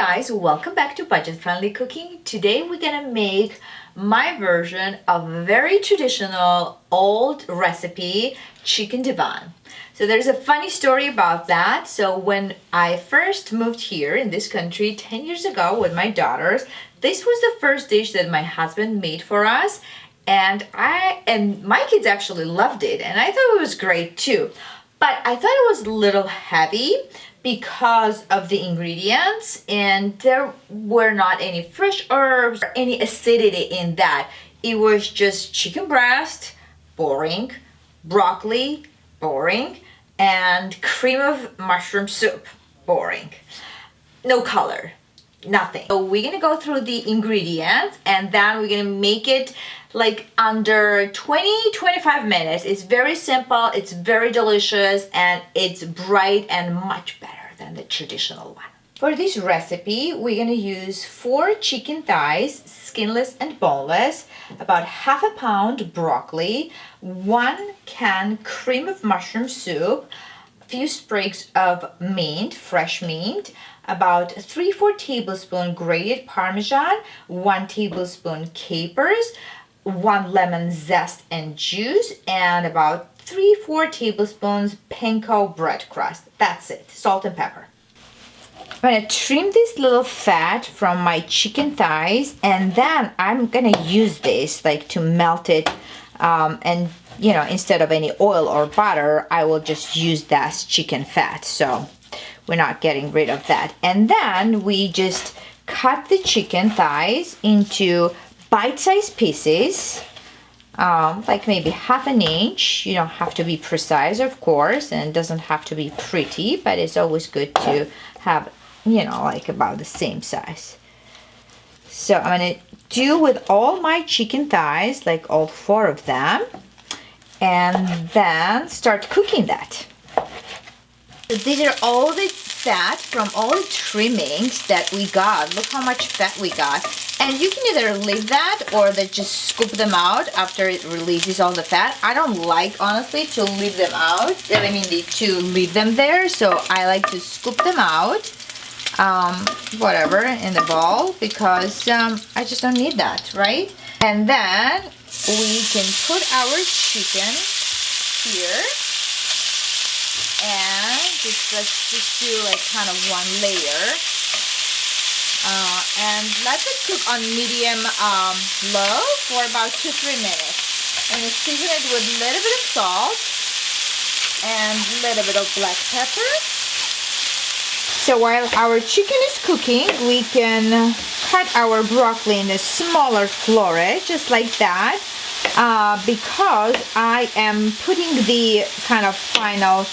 guys, welcome back to Budget Friendly Cooking. Today we're gonna make my version of a very traditional old recipe, chicken divan. So there's a funny story about that. So when I first moved here in this country 10 years ago with my daughters, this was the first dish that my husband made for us, and my kids actually loved it, and I thought it was great too. But I thought it was a little heavy because of the ingredients, and there were not any fresh herbs or any acidity in that. It was just chicken breast, boring, broccoli, boring, and cream of mushroom soup, boring. No color, nothing. So we're gonna go through the ingredients and then we're gonna make it like under 20-25 minutes. It's very simple, it's very delicious, and it's bright and much better than the traditional one. For this recipe, we're gonna use 4 chicken thighs, skinless and boneless, about half a pound broccoli, 1 can cream of mushroom soup, a few sprigs of mint, fresh mint, about 3-4 tablespoons grated parmesan, 1 tablespoon capers, 1 lemon zest and juice, and about 3-4 tablespoons panko bread crust. That's it. Salt and pepper. I'm gonna trim this little fat from my chicken thighs, and then I'm gonna use this like to melt it, and you know, instead of any oil or butter, I will just use that chicken fat. So we're not getting rid of that. And then we just cut the chicken thighs into bite-sized pieces, like maybe half an inch. You don't have to be precise, of course, and it doesn't have to be pretty, but it's always good to have, you know, like about the same size. So I'm gonna do with all my chicken thighs, like all 4 of them, and then start cooking that. So these are all the fat from all the trimmings that we got. Look how much fat we got. And you can either leave that or just scoop them out after it releases all the fat. I don't like, honestly, to leave them out. I mean, to leave them there. So I like to scoop them out, whatever, in the bowl, because I just don't need that, right? And then we can put our chicken here. And let's just do like kind of 1 layer, and let it cook on medium low for about 2-3 minutes. And season it with a little bit of salt and a little bit of black pepper. So while our chicken is cooking, we can cut our broccoli in a smaller floret, just like that. Because I am putting the kind of final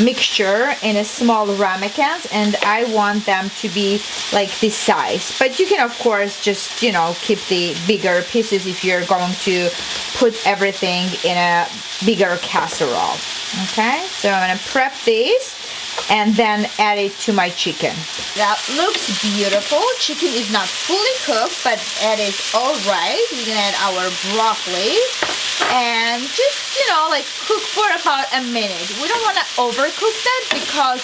mixture in a small ramekins, and I want them to be like this size. But you can, of course, just, you know, keep the bigger pieces if you're going to put everything in a bigger casserole. Okay, so I'm gonna prep this and then add it to my chicken. That looks beautiful. Chicken is not fully cooked, but it is all right. We're gonna add our broccoli and just, you know, like cook for about a minute. We don't want to overcook that because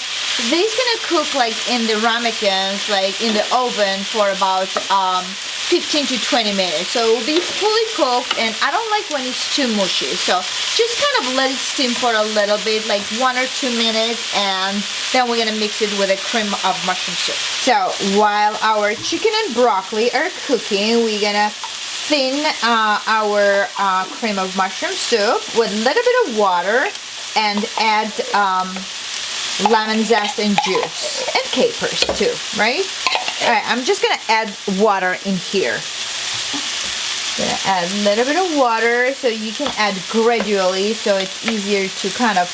this is gonna cook like in the ramekins, like in the oven, for about 15 to 20 minutes. So it will be fully cooked, and I don't like when it's too mushy. So just kind of let it steam for a little bit, like 1 or 2 minutes, and then we're gonna mix it with a cream of mushroom soup. So while our chicken and broccoli are cooking, we're gonna thin our cream of mushroom soup with a little bit of water and add lemon zest and juice and capers too, right? All right, I'm just gonna add water in here. Gonna add a little bit of water, so you can add gradually, so it's easier to kind of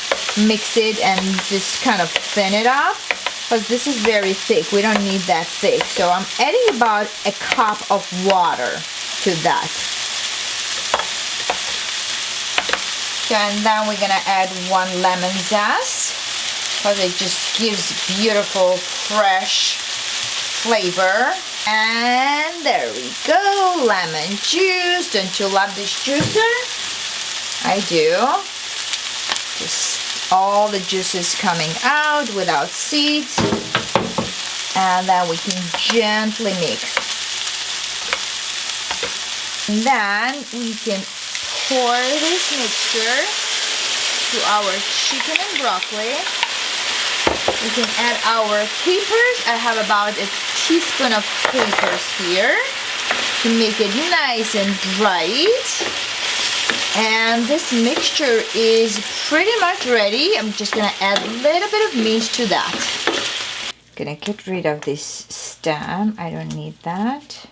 mix it and just kind of thin it up, because this is very thick. We don't need that thick. So I'm adding about a cup of water to that. So, and then we're gonna add 1 lemon zest, because it just gives beautiful fresh flavor. And there we go, lemon juice. Don't you love this juicer? I do. Just all the juices coming out without seeds. and then we can gently mix. And then we can pour this mixture to our chicken and broccoli. We can add our capers. I have about a teaspoon of capers here to make it nice and bright. And this mixture is pretty much ready. I'm just gonna add a little bit of meat to that. Gonna get rid of this stem. I don't need that.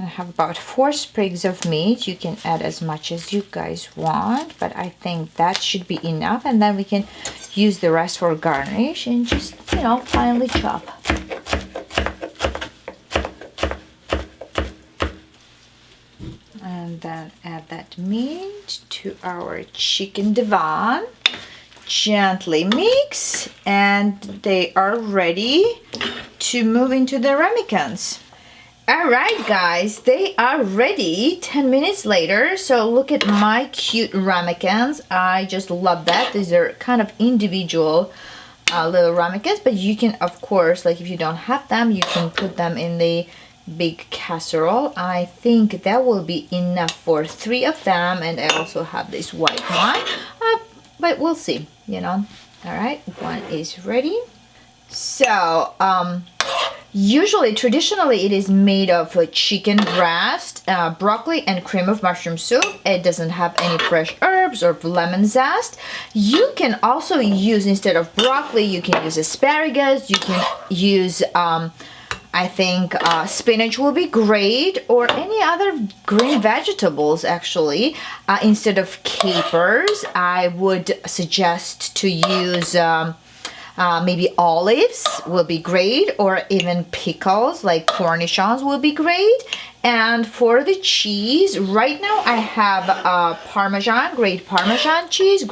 I have about 4 sprigs of meat. You can add as much as you guys want, but I think that should be enough. And then we can use the rest for garnish and just, you know, finely chop. And then add that meat to our chicken divan. Gently mix, and they are ready to move into the ramekins. Alright guys, they are ready 10 minutes later. So look at my cute ramekins. I just love that. These are kind of individual little ramekins, but you can, of course, like if you don't have them, you can put them in the big casserole. I think that will be enough for 3 of them, and I also have this white one, but we'll see, you know. Alright, one is ready. So usually, traditionally, it is made of chicken breast, broccoli, and cream of mushroom soup. It doesn't have any fresh herbs or lemon zest. You can also use, instead of broccoli, you can use asparagus. You can use, I think, spinach will be great, or any other green vegetables, actually. Instead of capers, I would suggest to use maybe olives will be great, or even pickles like cornichons will be great. And for the cheese, right now I have parmesan, grated parmesan cheese,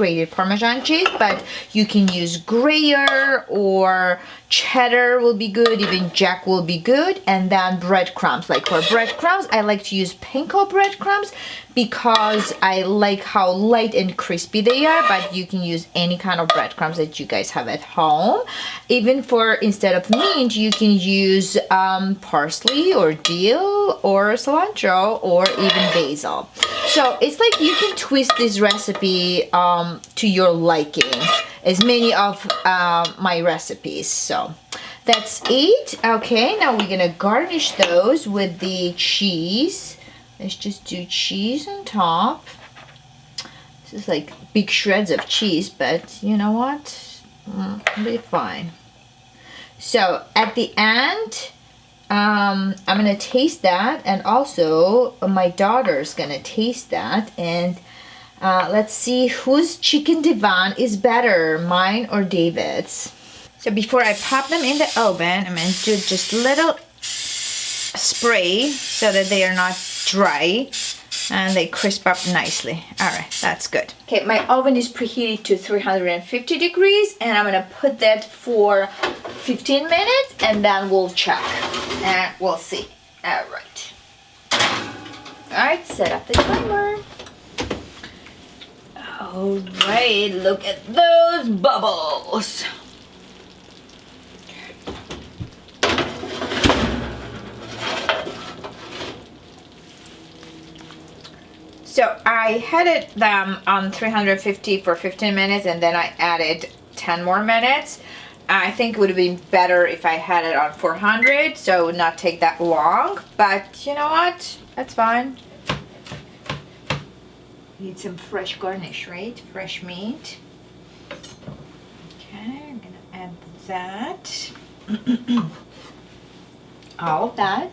but you can use Gruyere or cheddar will be good, even jack will be good. And then breadcrumbs. Like for breadcrumbs, I like to use panko breadcrumbs because I like how light and crispy they are, but you can use any kind of breadcrumbs that you guys have at home. Even for, instead of mint, you can use parsley or dill or cilantro or even basil. So it's like you can twist this recipe to your liking, as many of my recipes. So that's it. Okay, now we're gonna garnish those with the cheese. Let's just do cheese on top. This is like big shreds of cheese, but you know what? It'll be fine. So at the end, I'm gonna taste that, and also my daughter's gonna taste that, and let's see whose chicken divan is better, mine or David's. So before I pop them in the oven, I'm gonna do just a little spray so that they are not dry and they crisp up nicely. All right, that's good. Okay, my oven is preheated to 350 degrees, and I'm gonna put that for 15 minutes, and then we'll check and we'll see. All right, set up the timer. All right, look at those bubbles. So I had them on 350 for 15 minutes, and then I added 10 more minutes. I think it would have been better if I had it on 400, so it would not take that long. But you know what? That's fine. Need some fresh garnish, right? Fresh meat. Okay, I'm gonna add that. All of that.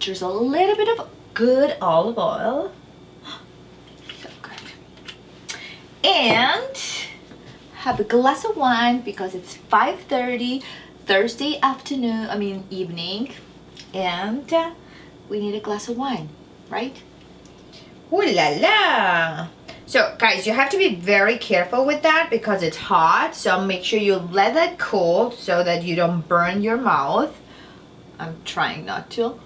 There's a little bit of good olive oil. And have a glass of wine because it's 5:30 Thursday evening, and we need a glass of wine, right? Ooh la la! So guys, you have to be very careful with that because it's hot, so make sure you let that cool so that you don't burn your mouth. I'm trying not to.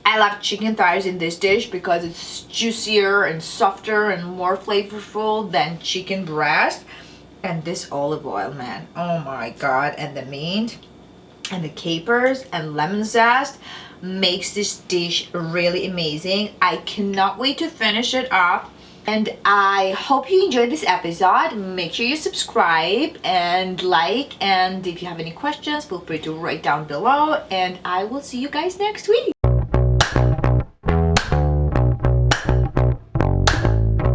I love chicken thighs in this dish because it's juicier and softer and more flavorful than chicken breast. And this olive oil, man, oh my god, and the mint and the capers and lemon zest makes this dish really amazing. I cannot wait to finish it up. And I hope you enjoyed this episode. Make sure you subscribe and like, and if you have any questions, feel free to write down below, and I will see you guys next week.